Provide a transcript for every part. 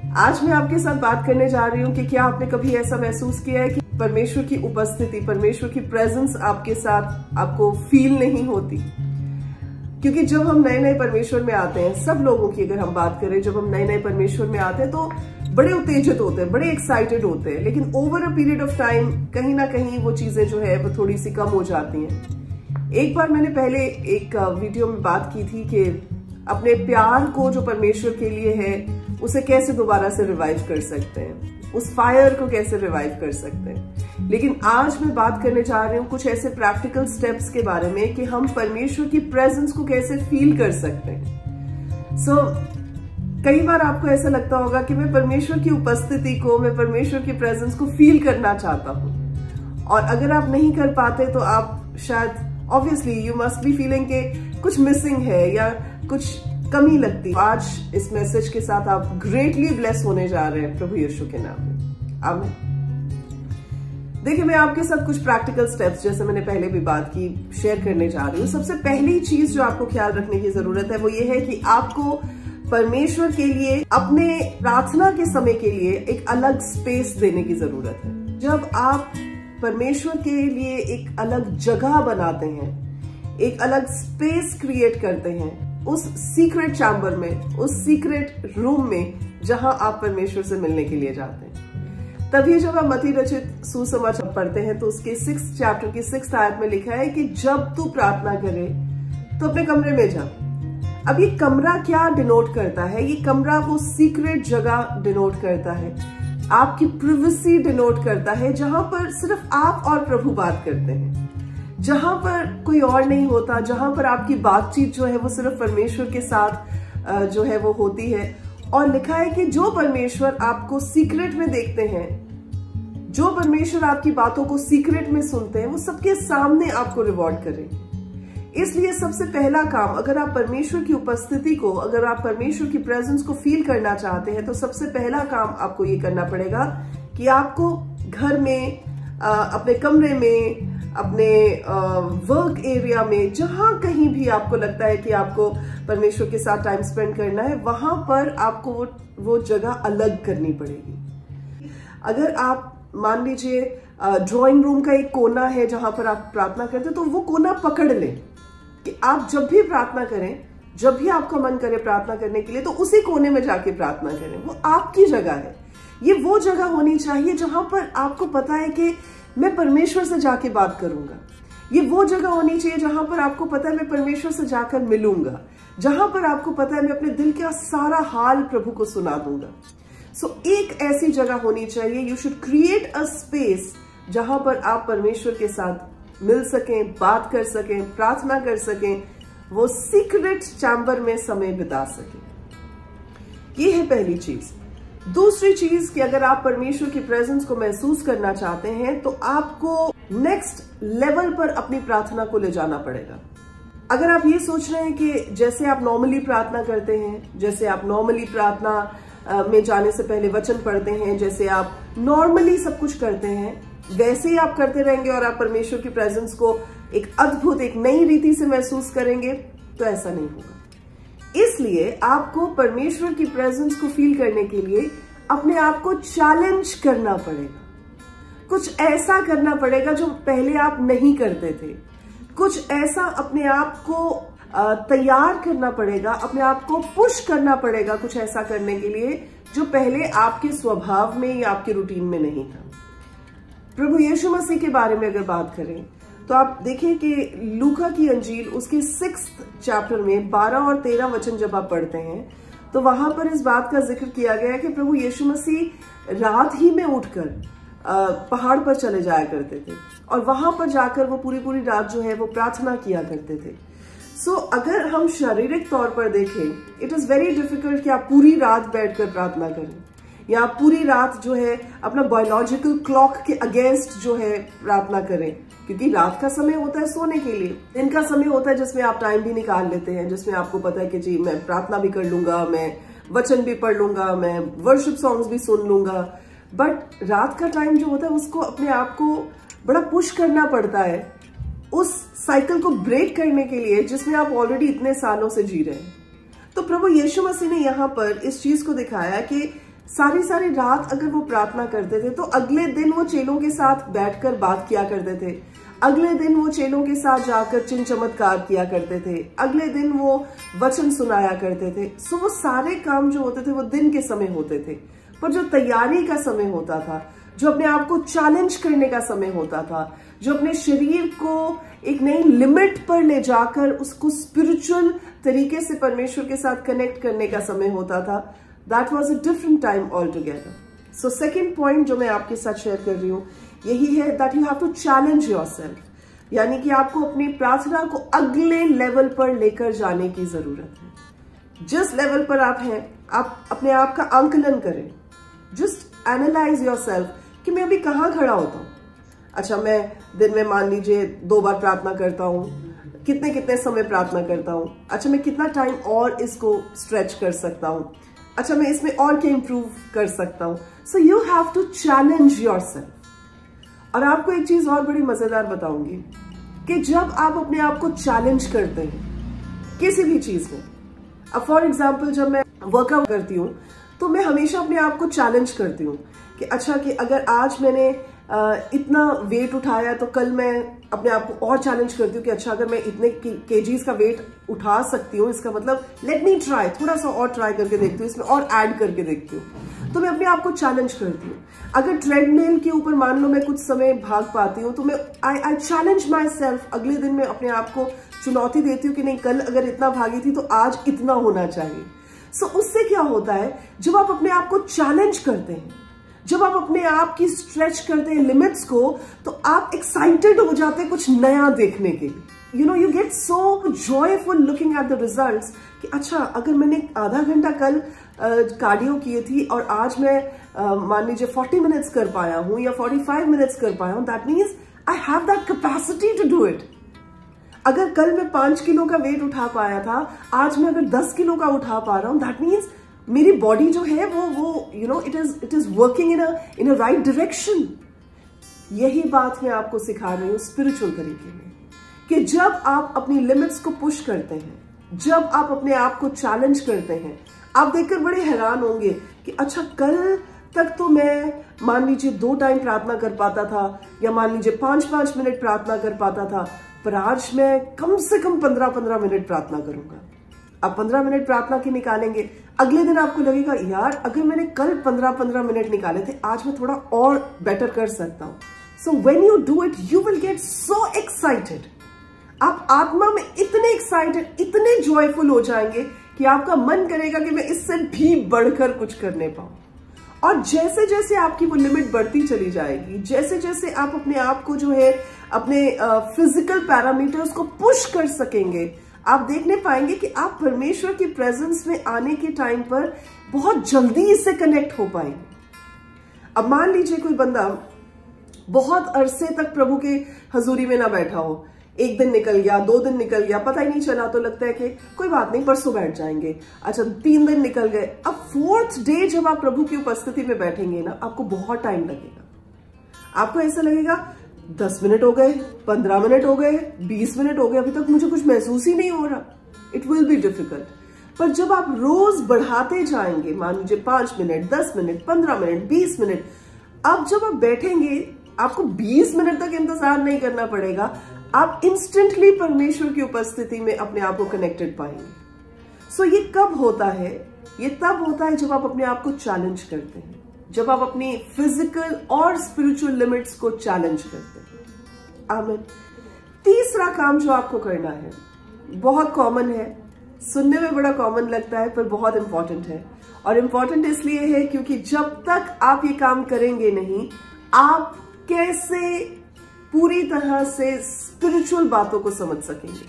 आज मैं आपके साथ बात करने जा रही हूँ कि क्या आपने कभी ऐसा महसूस किया है कि परमेश्वर की उपस्थिति, परमेश्वर की प्रेजेंस आपके साथ आपको फील नहीं होती। क्योंकि जब हम नए नए परमेश्वर में आते हैं, सब लोगों की अगर हम बात करें, जब हम नए नए परमेश्वर में आते हैं तो बड़े उत्तेजित होते हैं, बड़े एक्साइटेड होते हैं, लेकिन over a period of time कहीं ना कहीं वो चीजें जो है वो थोड़ी सी कम हो जाती हैं। एक बार मैंने पहले एक वीडियो में बात की थी कि अपने प्यार को जो परमेश्वर के लिए है उसे कैसे दोबारा से रिवाइव कर सकते हैं, उस फायर को कैसे रिवाइव कर सकते हैं। लेकिन आज मैं बात करने जा रही हूँ कुछ ऐसे प्रैक्टिकल स्टेप्स के बारे में कि हम परमेश्वर की प्रेजेंस को कैसे फील कर सकते हैं। कई बार आपको ऐसा लगता होगा कि मैं परमेश्वर की उपस्थिति को, मैं परमेश्वर की प्रेजेंस को फील करना चाहता हूँ, और अगर आप नहीं कर पाते तो आप शायद obviously you must be feeling के कुछ मिसिंग है या कुछ कमी लगती। आज इस मैसेज के साथ आप ग्रेटली ब्लेस होने जा रहे हैं प्रभु यीशु के नाम में। आमीन। देखिए, मैं आपके साथ कुछ प्रैक्टिकल स्टेप्स, जैसे मैंने पहले भी बात की, शेयर करने जा रही हूँ। सबसे पहली चीज जो आपको ख्याल रखने की जरूरत है वो ये है कि आपको परमेश्वर के लिए अपने प्रार्थना के समय के लिए एक अलग स्पेस देने की जरूरत है। जब आप परमेश्वर के लिए एक अलग जगह बनाते हैं, एक अलग स्पेस क्रिएट करते हैं उस सीक्रेट चैम्बर में, उस सीक्रेट रूम में जहां आप परमेश्वर से मिलने के लिए जाते हैं, तभी जब आप मत्ती रचित सुसमाचार पढ़ते हैं तो उसके 6 चैप्टर की 6 आयत में लिखा है कि जब तू प्रार्थना करे तो अपने कमरे में जा। अब ये कमरा क्या डिनोट करता है? ये कमरा वो सीक्रेट जगह डिनोट करता है, आपकी प्रिवेसी डिनोट करता है, जहां पर सिर्फ आप और प्रभु बात करते हैं, जहां पर कोई और नहीं होता, जहां पर आपकी बातचीत जो है वो सिर्फ परमेश्वर के साथ जो है वो होती है। और लिखा है कि जो परमेश्वर आपको सीक्रेट में देखते हैं, जो परमेश्वर आपकी बातों को सीक्रेट में सुनते हैं, वो सबके सामने आपको रिवॉर्ड करेंगे। इसलिए सबसे पहला काम, अगर आप परमेश्वर की उपस्थिति को, अगर आप परमेश्वर की प्रेजेंस को फील करना चाहते हैं, तो सबसे पहला काम आपको ये करना पड़ेगा कि आपको घर में, अपने कमरे में, अपने वर्क एरिया में, जहां कहीं भी आपको लगता है कि आपको परमेश्वर के साथ टाइम स्पेंड करना है, वहां पर आपको वो जगह अलग करनी पड़ेगी। अगर आप मान लीजिए ड्राइंग रूम का एक कोना है जहां पर आप प्रार्थना करते हैं, तो वो कोना पकड़ लें कि आप जब भी प्रार्थना करें, जब भी आपका मन करे प्रार्थना करने के लिए, तो उसी कोने में जाके प्रार्थना करें। वो आपकी जगह है। ये वो जगह होनी चाहिए जहां पर आपको पता है कि मैं परमेश्वर से जाके बात करूंगा। ये वो जगह होनी चाहिए जहां पर आपको पता है मैं परमेश्वर से जाकर मिलूंगा, जहां पर आपको पता है मैं अपने दिल का सारा हाल प्रभु को सुना दूंगा। एक ऐसी जगह होनी चाहिए। You should create a space जहां पर आप परमेश्वर के साथ मिल सकें, बात कर सकें, प्रार्थना कर सकें, वो सीक्रेट चैम्बर में समय बिता सकें। ये है पहली चीज। दूसरी चीज कि अगर आप परमेश्वर की प्रेजेंस को महसूस करना चाहते हैं तो आपको नेक्स्ट लेवल पर अपनी प्रार्थना को ले जाना पड़ेगा। अगर आप ये सोच रहे हैं कि जैसे आप नॉर्मली प्रार्थना करते हैं, जैसे आप नॉर्मली प्रार्थना में जाने से पहले वचन पढ़ते हैं, जैसे आप नॉर्मली सब कुछ करते हैं, वैसे ही आप करते रहेंगे और आप परमेश्वर की प्रेजेंस को एक अद्भुत, एक नई रीति से महसूस करेंगे, तो ऐसा नहीं होगा। इसलिए आपको परमेश्वर की प्रेजेंस को फील करने के लिए अपने आप को चैलेंज करना पड़ेगा। कुछ ऐसा करना पड़ेगा जो पहले आप नहीं करते थे। कुछ ऐसा अपने आप को तैयार करना पड़ेगा, अपने आप को पुश करना पड़ेगा कुछ ऐसा करने के लिए जो पहले आपके स्वभाव में या आपके रूटीन में नहीं था। प्रभु यीशु मसीह के बारे में अगर बात करें तो आप देखें कि लूका की अंजील उसके 6 चैप्टर में 12 और 13 वचन जब आप पढ़ते हैं तो वहां पर इस बात का जिक्र किया गया है कि प्रभु यीशु मसीह रात ही में उठकर पहाड़ पर चले जाया करते थे और वहां पर जाकर वो पूरी रात जो है वो प्रार्थना किया करते थे। अगर हम शारीरिक तौर पर देखें, इट इज वेरी डिफिकल्ट कि आप पूरी रात बैठकर प्रार्थना करें या आप पूरी रात जो है अपना बायोलॉजिकल क्लॉक के अगेंस्ट जो है प्रार्थना करें, क्योंकि रात का समय होता है सोने के लिए, दिन का समय होता है जिसमें आप टाइम भी निकाल लेते हैं, जिसमें आपको पता है कि जी मैं प्रार्थना भी कर लूंगा, मैं वचन भी पढ़ लूंगा, मैं वर्शिप सॉन्ग्स भी सुन लूंगा। बट रात का टाइम जो होता है उसको अपने आप को बड़ा पुश करना पड़ता है उस साइकिल को ब्रेक करने के लिए जिसमें आप ऑलरेडी इतने सालों से जी रहे हैं। तो प्रभु यीशु मसीह ने यहाँ पर इस चीज को दिखाया कि सारी रात अगर वो प्रार्थना करते थे तो अगले दिन वो चेलों के साथ बैठकर बात किया करते थे, अगले दिन वो चेलों के साथ जाकर चिन्ह चमत्कार किया करते थे, अगले दिन वो वचन सुनाया करते थे। सो वो सारे काम जो होते थे वो दिन के समय होते थे, पर जो तैयारी का समय होता था, जो अपने आप को चैलेंज करने का समय होता था, जो अपने शरीर को एक नई लिमिट पर ले जाकर उसको स्पिरिचुअल तरीके से परमेश्वर के साथ कनेक्ट करने का समय होता था, that was a different time all together. So second point जो मैं आपके साथ शेयर कर रही हूँ यही है that you have to challenge yourself, यानी कि आपको अपनी प्रार्थना को अगले लेवल पर लेकर जाने की जरूरत है। जिस लेवल पर आप हैं, आप अपने आप का आंकलन करें, जस्ट एनालाइज योरसेल्फ कि मैं अभी कहाँ खड़ा होता हूँ। अच्छा, मैं दिन में मान लीजिए 2 बार प्रार्थना करता हूँ, कितने कितने समय प्रार्थना करता हूँ, अच्छा मैं कितना टाइम और इसको स्ट्रेच कर सकता हूँ, अच्छा मैं इसमें और क्या इंप्रूव कर सकता हूँ। So you have to challenge yourself. और आपको एक चीज और बड़ी मजेदार बताऊंगी कि जब आप अपने आप को चैलेंज करते हैं किसी भी चीज में, अब फॉर एग्जाम्पल जब मैं वर्कआउट करती हूँ तो मैं हमेशा अपने आप को चैलेंज करती हूँ कि अच्छा कि अगर आज मैंने इतना वेट उठाया तो कल मैं अपने आप को और चैलेंज करती हूँ कि अच्छा अगर मैं इतने केजीज का वेट उठा सकती हूँ, इसका मतलब लेट मी ट्राई, थोड़ा सा और ट्राई करके देखती हूँ, इसमें और ऐड करके देखती हूँ। तो मैं अपने आप को चैलेंज करती हूँ। अगर ट्रेडमिल के ऊपर मान लो मैं कुछ समय भाग पाती हूँ तो मैं आई चैलेंज माई सेल्फ, अगले दिन मैं अपने आप को चुनौती देती हूँ कि नहीं, कल अगर इतना भागी थी तो आज इतना होना चाहिए। सो उससे क्या होता है, जब आप अपने आप को चैलेंज करते हैं, जब आप अपने आप की स्ट्रेच करते हैं लिमिट्स को, तो आप एक्साइटेड हो जाते हैं कुछ नया देखने के लिए। You get so joyful looking at the results कि अच्छा अगर मैंने आधा घंटा कल कार्डियो किए थी और आज मैं मान लीजिए 40 मिनट्स कर पाया हूं या 45 मिनट्स कर पाया हूं, that means I have that capacity to do it. अगर कल मैं 5 किलो का वेट उठा पाया था, आज मैं अगर 10 किलो का उठा पा रहा हूं, दैट मीन्स मेरी बॉडी जो है वो it is working in a right direction. यही बात मैं आपको सिखा रही हूँ स्पिरिचुअल तरीके में कि जब आप अपनी लिमिट्स को पुश करते हैं, जब आप अपने आप को चैलेंज करते हैं, आप देखकर बड़े हैरान होंगे कि अच्छा कल तक तो मैं मान लीजिए 2 टाइम प्रार्थना कर पाता था या मान लीजिए 5-5 मिनट प्रार्थना कर पाता था, पर आज मैं कम से कम 15-15 मिनट प्रार्थना करूंगा। आप 15 मिनट प्रार्थना की निकालेंगे, अगले दिन आपको लगेगा यार अगर मैंने कल 15-15 मिनट निकाले थे, आज मैं थोड़ा और बेटर कर सकता हूं। So when you do it you will get so excited. आप आत्मा में इतने एक्साइटेड, इतने जॉयफुल हो जाएंगे कि आपका मन करेगा कि मैं इससे भी बढ़कर कुछ करने पाऊं। और जैसे जैसे आपकी वो लिमिट बढ़ती चली जाएगी, जैसे जैसे आप अपने आप को जो है अपने फिजिकल पैरामीटर्स को पुश कर सकेंगे, आप देखने पाएंगे कि आप परमेश्वर की प्रेजेंस में आने के टाइम पर बहुत जल्दी इससे कनेक्ट हो पाएंगे। अब मान लीजिए कोई बंदा बहुत अरसे तक प्रभु के हजूरी में ना बैठा हो, 1 दिन निकल गया, 2 दिन निकल गया, पता ही नहीं चला, तो लगता है कि कोई बात नहीं परसों बैठ जाएंगे। अच्छा 3 दिन निकल गए, अब 4th डे जब आप प्रभु की उपस्थिति में बैठेंगे ना, आपको बहुत टाइम लगेगा। आपको ऐसा लगेगा 10 मिनट हो गए, 15 मिनट हो गए, 20 मिनट हो गए, अभी तक मुझे कुछ महसूस ही नहीं हो रहा। It will be difficult. पर जब आप रोज बढ़ाते जाएंगे, मान लीजिए 5 मिनट, 10 मिनट, 15 मिनट, 20 मिनट, अब जब आप बैठेंगे आपको 20 मिनट तक इंतजार नहीं करना पड़ेगा, आप इंस्टेंटली परमेश्वर की उपस्थिति में अपने आप को कनेक्टेड पाएंगे। सो ये कब होता है? ये तब होता है जब आप अपने आप को चैलेंज करते हैं, जब आप अपनी फिजिकल और स्पिरिचुअल लिमिट्स को चैलेंज करते हैं। आमीन। तीसरा काम जो आपको करना है बहुत कॉमन है, सुनने में बड़ा कॉमन लगता है पर बहुत इंपॉर्टेंट है। और इंपॉर्टेंट इसलिए है क्योंकि जब तक आप ये काम करेंगे नहीं, आप कैसे पूरी तरह से स्पिरिचुअल बातों को समझ सकेंगे।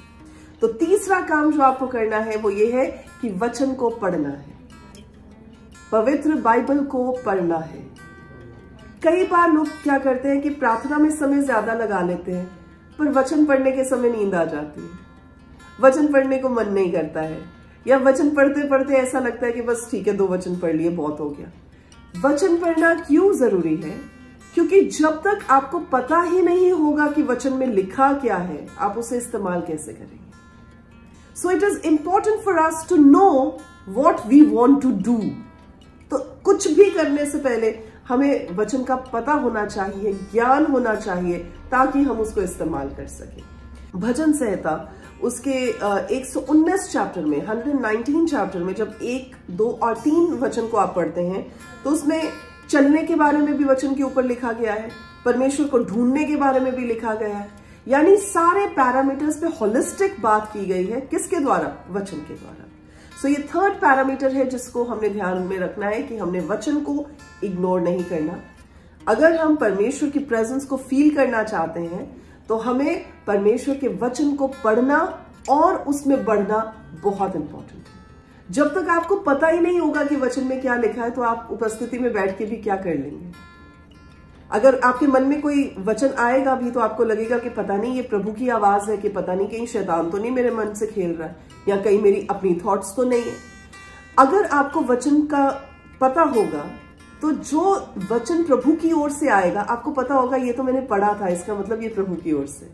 तो तीसरा काम जो आपको करना है वो ये है कि वचन को पढ़ना है, पवित्र बाइबल को पढ़ना है। कई बार लोग क्या करते हैं कि प्रार्थना में समय ज्यादा लगा लेते हैं, पर वचन पढ़ने के समय नींद आ जाती है, वचन पढ़ने को मन नहीं करता है, या वचन पढ़ते पढ़ते ऐसा लगता है कि बस ठीक है 2 वचन पढ़ लिए बहुत हो गया। वचन पढ़ना क्यों जरूरी है? क्योंकि जब तक आपको पता ही नहीं होगा कि वचन में लिखा क्या है, आप उसे इस्तेमाल कैसे करेंगे। So it is important for us to know what we want to do. तो कुछ कुछ भी करने से पहले हमें वचन का पता होना चाहिए, ज्ञान होना चाहिए, ताकि हम उसको इस्तेमाल कर सकें। भजन संहिता उसके 119 चैप्टर में, 119 चैप्टर में जब 1, 2 और 3 वचन को आप पढ़ते हैं तो उसमें चलने के बारे में भी वचन के ऊपर लिखा गया है, परमेश्वर को ढूंढने के बारे में भी लिखा गया है। यानी सारे पैरामीटर्स पे होलिस्टिक बात की गई है। किसके द्वारा? वचन के द्वारा। सो ये थर्ड पैरामीटर है जिसको हमने ध्यान में रखना है कि हमने वचन को इग्नोर नहीं करना। अगर हम परमेश्वर की प्रेजेंस को फील करना चाहते हैं तो हमें परमेश्वर के वचन को पढ़ना और उसमें बढ़ना बहुत इंपॉर्टेंट है। जब तक आपको पता ही नहीं होगा कि वचन में क्या लिखा है तो आप उपस्थिति में बैठ के भी क्या कर लेंगे। अगर आपके मन में कोई वचन आएगा भी तो आपको लगेगा कि पता नहीं ये प्रभु की आवाज है, कि पता नहीं कहीं शैतान तो नहीं मेरे मन से खेल रहा है, या कहीं मेरी अपनी थॉट्स तो नहीं है। अगर आपको वचन का पता होगा तो जो वचन प्रभु की ओर से आएगा आपको पता होगा ये तो मैंने पढ़ा था, इसका मतलब ये प्रभु की ओर से।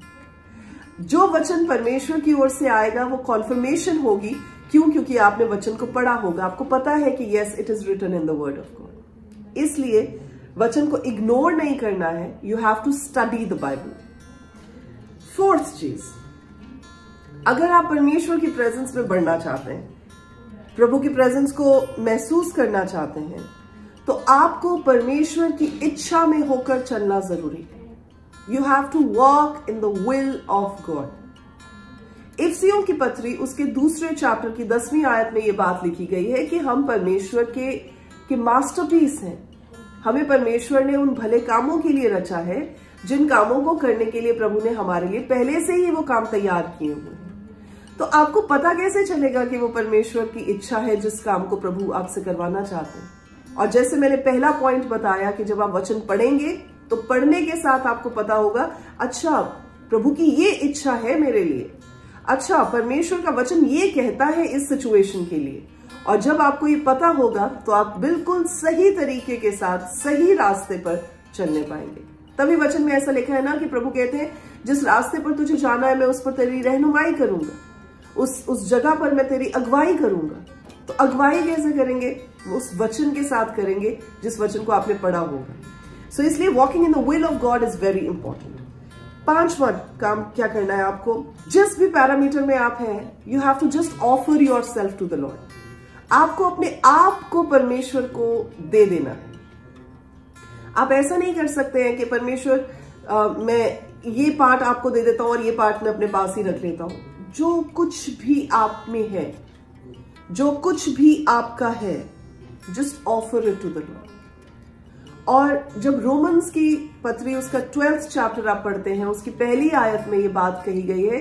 जो वचन परमेश्वर की ओर से आएगा वो कॉन्फर्मेशन होगी। क्यों? क्योंकि आपने वचन को पढ़ा होगा, आपको पता है कि yes it is written in the word of God. इसलिए वचन को इग्नोर नहीं करना है। You have to study the Bible. Fourth चीज, अगर आप परमेश्वर की प्रेजेंस में बढ़ना चाहते हैं, प्रभु की प्रेजेंस को महसूस करना चाहते हैं, तो आपको परमेश्वर की इच्छा में होकर चलना जरूरी है। You have to walk in the will of God. इफिसियों की पत्री उसके 2 चैप्टर की 10वीं आयत में यह बात लिखी गई है कि हम परमेश्वर के मास्टरपीस हैं। हमें परमेश्वर ने उन भले कामों के लिए रचा है जिन कामों को करने के लिए प्रभु ने हमारे लिए पहले से ही वो काम तैयार किए हुए हैं। तो आपको पता कैसे चलेगा कि वो परमेश्वर की इच्छा है जिस काम को प्रभु आपसे करवाना चाहते हैं? और जैसे मैंने पहला पॉइंट बताया कि जब आप वचन पढ़ेंगे तो पढ़ने के साथ आपको पता होगा, अच्छा प्रभु की ये इच्छा है मेरे लिए, अच्छा परमेश्वर का वचन ये कहता है इस सिचुएशन के लिए। और जब आपको ये पता होगा तो आप बिल्कुल सही तरीके के साथ सही रास्ते पर चलने पाएंगे। तभी वचन में ऐसा लिखा है ना कि प्रभु कहते हैं जिस रास्ते पर तुझे जाना है मैं उस पर तेरी रहनुमाई करूंगा, उस जगह पर मैं तेरी अगुवाई करूंगा। तो अगुवाई कैसे करेंगे? उस वचन के साथ करेंगे जिस वचन को आपने पढ़ा होगा। सो इसलिए walking in the will of God is very important. 5वां काम क्या करना है आपको? जिस भी पैरामीटर में आप हैं, you have to just offer yourself to the Lord. आपको अपने आप को परमेश्वर को दे देना है। आप ऐसा नहीं कर सकते हैं कि परमेश्वर मैं ये पार्ट आपको दे देता हूं और ये पार्ट मैं अपने पास ही रख लेता हूं। जो कुछ भी आप में है, जो कुछ भी आपका है, just offer it to the Lord. और जब रोमन्स की पत्री उसका 12th चैप्टर आप पढ़ते हैं, उसकी पहली आयत में ये बात कही गई है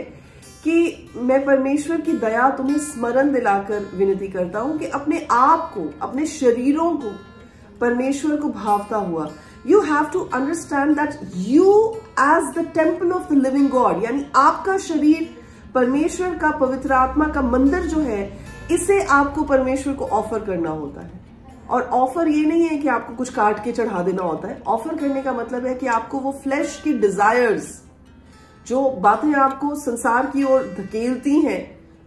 कि मैं परमेश्वर की दया तुम्हें स्मरण दिलाकर विनती करता हूं कि अपने आप को, अपने शरीरों को परमेश्वर को भावता हुआ, you have to understand that you as the temple of the living God, यानी आपका शरीर परमेश्वर का, पवित्र आत्मा का मंदिर जो है, इसे आपको परमेश्वर को ऑफर करना होता है। और ऑफर ये नहीं है कि आपको कुछ काट के चढ़ा देना होता है। ऑफर करने का मतलब है कि आपको वो फ्लैश की डिजायर्स, जो बातें आपको संसार की ओर धकेलती हैं,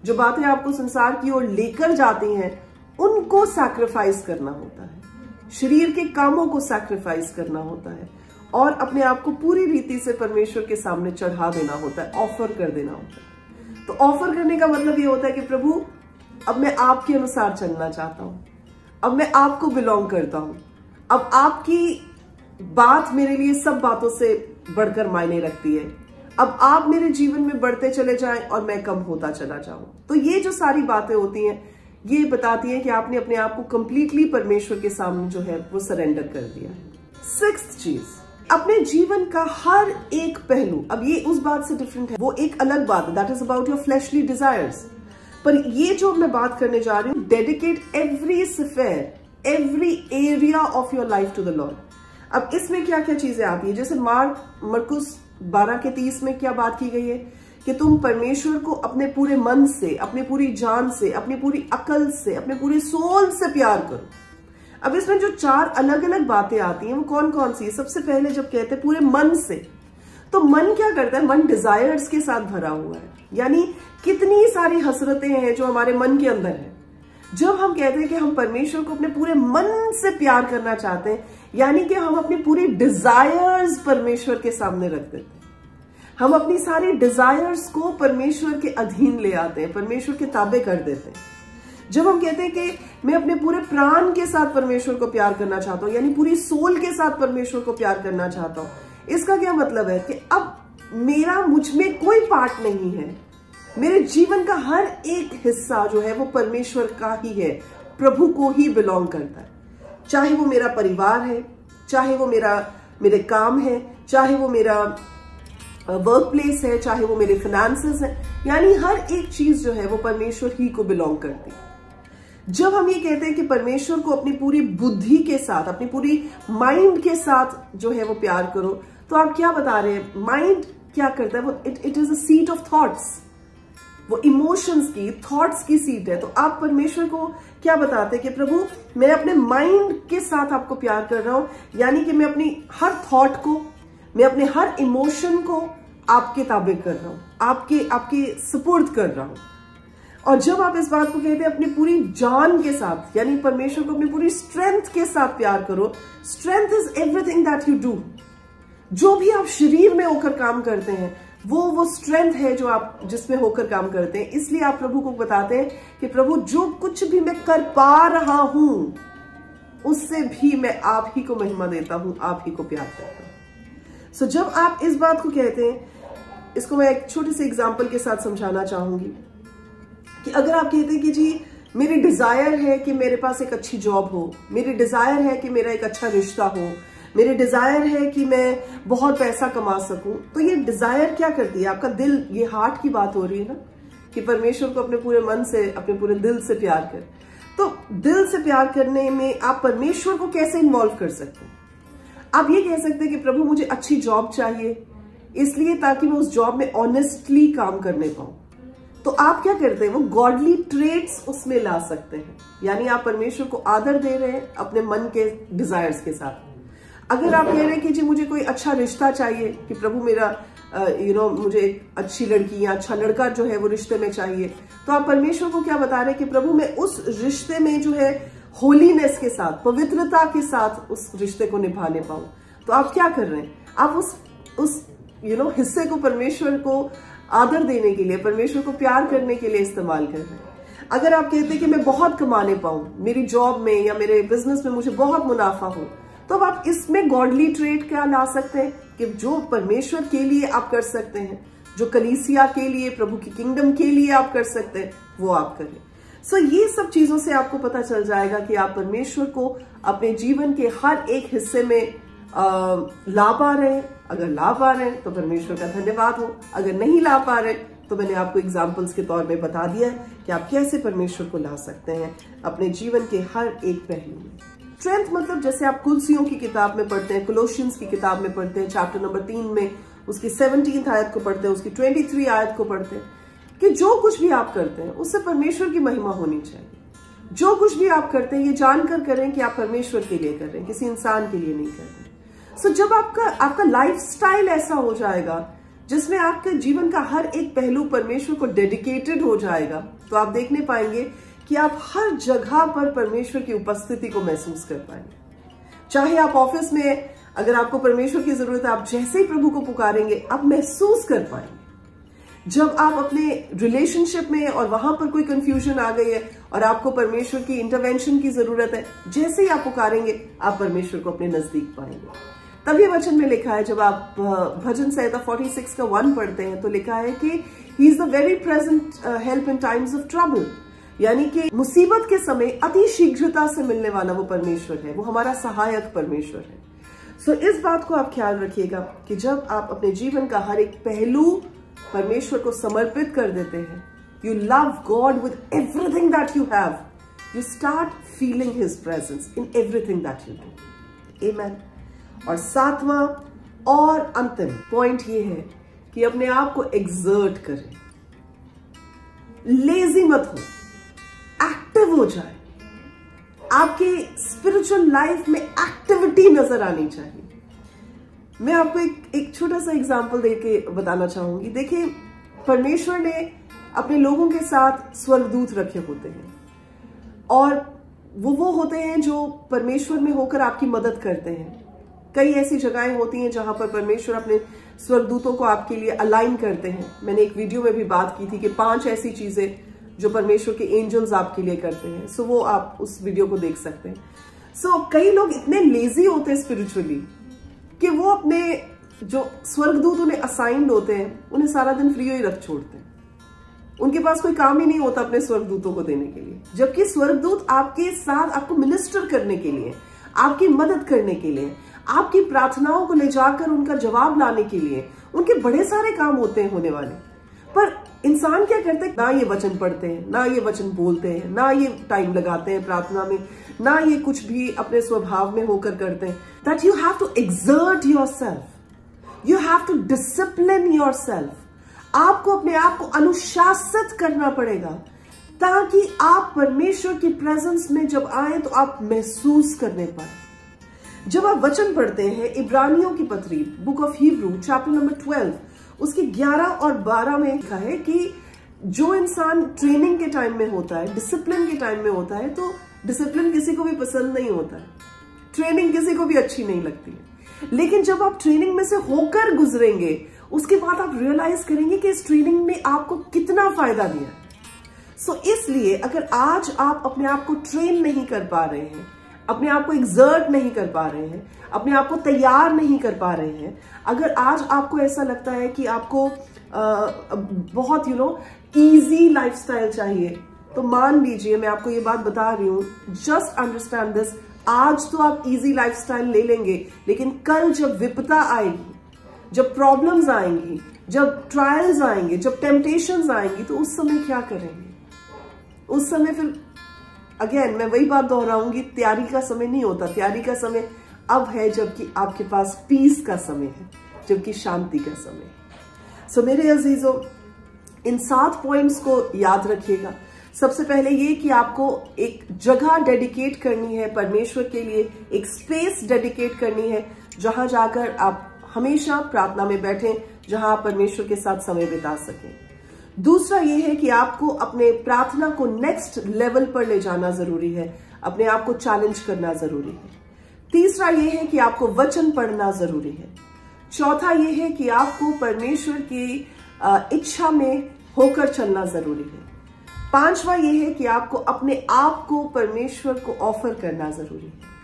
जो बातें आपको संसार की ओर लेकर जाती हैं, उनको सैक्रिफाइस करना होता है। शरीर के कामों को सैक्रिफाइस करना होता है और अपने आप को पूरी रीति से परमेश्वर के सामने चढ़ा देना होता है, ऑफर कर देना होता है। तो ऑफर करने का मतलब ये होता है कि प्रभु अब मैं आपके अनुसार चलना चाहता हूं, अब मैं आपको बिलोंग करता हूं, अब आपकी बात मेरे लिए सब बातों से बढ़कर मायने रखती है, अब आप मेरे जीवन में बढ़ते चले जाएं और मैं कम होता चला जाऊं। तो ये जो सारी बातें होती हैं ये बताती है कि आपने अपने आप को कंप्लीटली परमेश्वर के सामने जो है वो सरेंडर कर दिया है। 6th चीज, अपने जीवन का हर एक पहलू, अब ये उस बात से डिफरेंट है, वो एक अलग बात है, that is about your fleshly desires. पर ये जो मैं बात करने जा रही हूं, dedicate every sphere, every area of your life to the Lord. अब इसमें क्या क्या चीजें आती है? जैसे मरकुस 12:30 में क्या बात की गई है कि तुम परमेश्वर को अपने पूरे मन से, अपनी पूरी जान से, अपनी पूरी अकल से, अपने पूरे सोल से प्यार करो। अब इसमें जो 4 अलग अलग बातें आती हैं वो कौन कौन सी है? सबसे पहले जब कहते हैं पूरे मन से, तो मन क्या करता है? मन डिजायर्स के साथ भरा हुआ है, यानी कितनी सारी हसरतें हैं जो हमारे मन के अंदर है। जब हम कहते हैं कि हम परमेश्वर को अपने पूरे मन से प्यार करना चाहते हैं, यानी कि हम अपनी पूरी डिजायर्स परमेश्वर के सामने रख देते हैं। हम अपनी सारी डिजायर्स को परमेश्वर के अधीन ले आते हैं, परमेश्वर के ताबे कर देते हैं। जब हम कहते हैं कि मैं अपने पूरे प्राण के साथ परमेश्वर को प्यार करना चाहता हूं, यानी पूरी सोल के साथ परमेश्वर को प्यार करना चाहता हूं, इसका क्या मतलब है कि अब मेरा मुझ में कोई पार्ट नहीं है। मेरे जीवन का हर एक हिस्सा जो है वो परमेश्वर का ही है, प्रभु को ही बिलोंग करता है। चाहे वो मेरा परिवार है, चाहे वो मेरे काम है, चाहे वो मेरा वर्क प्लेस है, चाहे वो मेरे फाइनेंसेस है, यानी हर एक चीज जो है वो परमेश्वर ही को बिलोंग करती है। जब हम ये कहते हैं कि परमेश्वर को अपनी पूरी बुद्धि के साथ, अपनी पूरी माइंड के साथ जो है वो प्यार करो, तो आप क्या बता रहे हैं? माइंड क्या करता है? वो it is a seat of thoughts, वो इमोशंस की, थॉट्स की सीट है। तो आप परमेश्वर को क्या बताते हैं कि प्रभु मैं अपने माइंड के साथ आपको प्यार कर रहा हूं, यानी कि मैं अपनी हर थॉट को, मैं अपने हर इमोशन को आपके ताबे कर रहा हूं, आपके सपोर्ट कर रहा हूं। और जब आप इस बात को कहते हैं अपनी पूरी जान के साथ, यानी परमेश्वर को अपनी पूरी स्ट्रेंथ के साथ प्यार करो। Strength is everything that you do. जो भी आप शरीर में होकर काम करते हैं वो स्ट्रेंथ है जो आप जिसमें होकर काम करते हैं। इसलिए आप प्रभु को बताते हैं कि प्रभु जो कुछ भी मैं कर पा रहा हूं उससे भी मैं आप ही को महिमा देता हूं, आप ही को प्यार करता हूं। सो जब आप इस बात को कहते हैं, इसको मैं एक छोटे से एग्जाम्पल के साथ समझाना चाहूंगी कि अगर आप कहते हैं कि जी मेरी डिजायर है कि मेरे पास एक अच्छी जॉब हो, मेरी डिजायर है कि मेरा एक अच्छा रिश्ता हो, मेरी डिजायर है कि मैं बहुत पैसा कमा सकूं, तो ये डिजायर क्या करती है? आपका दिल, ये हार्ट की बात हो रही है ना, कि परमेश्वर को अपने पूरे मन से, अपने पूरे दिल से प्यार कर। तो दिल से प्यार करने में आप परमेश्वर को कैसे इन्वॉल्व कर सकते हैं? आप ये कह सकते हैं कि प्रभु मुझे अच्छी जॉब चाहिए, इसलिए ताकि मैं उस जॉब में ऑनेस्टली काम करने पाऊं। तो आप क्या करते हैं? वो गॉडली ट्रेट्स उसमें ला सकते हैं, यानी आप परमेश्वर को आदर दे रहे हैं अपने मन के डिजायर्स के साथ। अगर आप कह रहे हैं कि जी मुझे कोई अच्छा रिश्ता चाहिए, कि प्रभु मेरा मुझे एक अच्छी लड़की या अच्छा लड़का जो है वो रिश्ते में चाहिए, तो आप परमेश्वर को क्या बता रहे हैं कि प्रभु मैं उस रिश्ते में जो है होलीनेस के साथ, पवित्रता के साथ उस रिश्ते को निभाने पाऊं। तो आप क्या कर रहे हैं? आप उस हिस्से को परमेश्वर को आदर देने के लिए, परमेश्वर को प्यार करने के लिए इस्तेमाल कर रहे हैं। अगर आप कहते हैं कि मैं बहुत कमाने पाऊं, मेरी जॉब में या मेरे बिजनेस में मुझे बहुत मुनाफा हो, तो अब आप इसमें गॉडली ट्रेट क्या ला सकते हैं कि जो परमेश्वर के लिए आप कर सकते हैं, जो कलीसिया के लिए, प्रभु की किंगडम के लिए आप कर सकते हैं, वो आप करें। सो ये सब चीजों से आपको पता चल जाएगा कि आप परमेश्वर को अपने जीवन के हर एक हिस्से में ला पा रहे हैं। अगर ला पा रहे हैं तो परमेश्वर का धन्यवाद हो, अगर नहीं ला पा रहे तो मैंने आपको एग्जाम्पल्स के तौर में बता दिया है कि आप कैसे परमेश्वर को ला सकते हैं अपने जीवन के हर एक पहलू में। स्ट्रेंथ मतलब जैसे आप कुलसियों की किताब में पढ़ते हैं, कोलोशियंस की किताब में पढ़ते हैं, चैप्टर नंबर 3 में उसकी 17th आयत को पढ़ते हैं, उसकी 23 आयत को पढ़ते हैं कि जो कुछ भी आप करते हैं उससे परमेश्वर की महिमा होनी चाहिए। जो कुछ भी आप करते हैं ये जानकर करें कि आप परमेश्वर के लिए कर रहे हैं, किसी इंसान के लिए नहीं कर रहे। सो जब आपका लाइफस्टाइल ऐसा हो जाएगा जिसमें आपके जीवन का हर एक पहलू परमेश्वर को डेडिकेटेड हो जाएगा, तो आप देखने पाएंगे कि आप हर जगह पर परमेश्वर की उपस्थिति को महसूस कर पाएंगे। चाहे आप ऑफिस में, अगर आपको परमेश्वर की जरूरत है, आप जैसे ही प्रभु को पुकारेंगे आप महसूस कर पाएंगे। जब आप अपने रिलेशनशिप में और वहां पर कोई कंफ्यूजन आ गई है और आपको परमेश्वर की इंटरवेंशन की जरूरत है, जैसे ही आप पुकारेंगे आप परमेश्वर को अपने नजदीक पाएंगे। तभी वचन में लिखा है, जब आप भजन संहिता 46 का 1 पढ़ते हैं तो लिखा है कि he is the very present help in times of trouble, यानी कि मुसीबत के समय अति शीघ्रता से मिलने वाला वो परमेश्वर है, वो हमारा सहायक परमेश्वर है। सो इस बात को आप ख्याल रखिएगा कि जब आप अपने जीवन का हर एक पहलू परमेश्वर को समर्पित कर देते हैं, you love God with everything that you have, you start feeling his presence in everything that you do. आमेन। और 7वां और अंतिम पॉइंट ये है कि अपने आप को एक्सर्ट करें, लेजी मत हो, एक्टिव हो जाए। आपके स्पिरिचुअल लाइफ में एक्टिविटी नजर आनी चाहिए। मैं आपको एक छोटा सा एग्जांपल देके बताना चाहूंगी। देखिए, परमेश्वर ने अपने लोगों के साथ स्वर्गदूत रखे होते हैं। और वो होते हैं जो परमेश्वर में होकर आपकी मदद करते हैं। कई ऐसी जगहें होती हैं जहां पर परमेश्वर अपने स्वर्गदूतों को आपके लिए अलाइन करते हैं। मैंने एक वीडियो में भी बात की थी कि 5 ऐसी चीजें जो परमेश्वर के एंजल्स आपके लिए करते हैं। सो वो आप उस वीडियो को देख सकते हैं। सो कई लोग इतने लेजी होते हैं स्पिरिचुअली कि वो अपने जो स्वर्गदूत उन्हें असाइंड होते हैं उन्हें सारा दिन फ्री ही रख छोड़ते हैं। उनके पास कोई काम ही नहीं होता अपने स्वर्गदूतों को देने के लिए, जबकि स्वर्गदूत आपके साथ आपको मिनिस्टर करने के लिए, आपकी मदद करने के लिए, आपकी प्रार्थनाओं को ले जाकर उनका जवाब लाने के लिए, उनके बड़े सारे काम होते हैं होने वाले। पर इंसान क्या करते हैं, ना ये वचन पढ़ते हैं, ना ये वचन बोलते हैं, ना ये टाइम लगाते हैं प्रार्थना में, ना ये कुछ भी अपने स्वभाव में होकर करते हैं। That you have to exert yourself, you have to discipline yourself. आपको अपने आप को अनुशासित करना पड़ेगा ताकि आप परमेश्वर की प्रेजेंस में जब आए तो आप महसूस करने पाए। जब आप वचन पढ़ते हैं, इब्रानियों की पत्री, book of Hebrew chapter number 12 उसके 11 और 12 में लिखा है कि जो इंसान ट्रेनिंग के टाइम में होता है, डिसिप्लिन के टाइम में होता है, तो डिसिप्लिन किसी को भी पसंद नहीं होता है, ट्रेनिंग किसी को भी अच्छी नहीं लगती है। लेकिन जब आप ट्रेनिंग में से होकर गुजरेंगे उसके बाद आप रियलाइज करेंगे कि इस ट्रेनिंग ने आपको कितना फायदा दिया। सो इसलिए अगर आज आप अपने आप को ट्रेन नहीं कर पा रहे हैं, अपने आप को एक्सर्ट नहीं कर पा रहे हैं, अपने आप को तैयार नहीं कर पा रहे हैं, अगर आज आपको ऐसा लगता है कि आपको बहुत इजी लाइफस्टाइल चाहिए, तो मान लीजिए मैं आपको ये बात बता रही हूं, जस्ट अंडरस्टैंड दिस, आज तो आप इजी लाइफस्टाइल ले लेंगे, लेकिन कल जब विपदा आएगी, जब प्रॉब्लम्स आएंगी, जब ट्रायल्स आएंगे, जब टेम्पटेशंस आएंगी, तो उस समय क्या करेंगे? उस समय फिर अगेन मैं वही बात दोहराऊंगी, तैयारी का समय नहीं होता। तैयारी का समय अब है जबकि आपके पास पीस का समय है, जबकि शांति का समय है। सो मेरे अजीजों, इन 7 पॉइंट्स को याद रखिएगा। सबसे पहले ये कि आपको एक जगह डेडिकेट करनी है परमेश्वर के लिए, एक स्पेस डेडिकेट करनी है जहां जाकर आप हमेशा प्रार्थना में बैठें, जहां आप परमेश्वर के साथ समय बिता सकें। दूसरा ये है कि आपको अपने प्रार्थना को नेक्स्ट लेवल पर ले जाना जरूरी है, अपने आप को चैलेंज करना जरूरी है। तीसरा ये है कि आपको वचन पढ़ना जरूरी है। चौथा ये है कि आपको परमेश्वर की इच्छा में होकर चलना जरूरी है। 5वां ये है कि आपको अपने आप को परमेश्वर को ऑफर करना जरूरी है।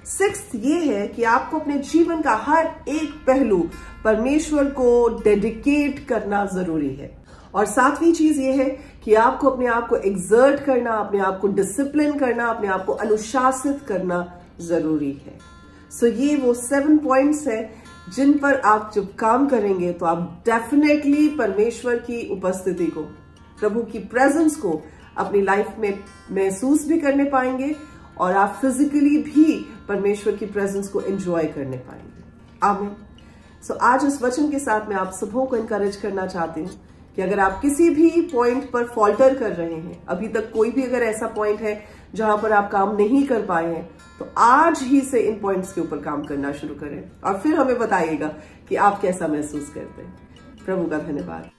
6th ये है कि आपको अपने जीवन का हर एक पहलू परमेश्वर को डेडिकेट करना जरूरी है। और 7वीं चीज ये है कि आपको अपने आप को एक्सर्ट करना, अपने आप को डिसिप्लिन करना, अपने आप को अनुशासित करना जरूरी है। सो ये वो 7 पॉइंट्स है जिन पर आप जब काम करेंगे तो आप डेफिनेटली परमेश्वर की उपस्थिति को, प्रभु की प्रेजेंस को अपनी लाइफ में महसूस भी करने पाएंगे और आप फिजिकली भी परमेश्वर की प्रेजेंस को एंजॉय करने पाएंगे। आमीन। सो आज इस वचन के साथ मैं आप सबों को एनकरेज करना चाहती हूँ कि अगर आप किसी भी पॉइंट पर फॉल्टर कर रहे हैं, अभी तक कोई भी अगर ऐसा पॉइंट है जहां पर आप काम नहीं कर पाए हैं, तो आज ही से इन पॉइंट्स के ऊपर काम करना शुरू करें और फिर हमें बताइएगा कि आप कैसा महसूस करते हैं। प्रभु का धन्यवाद।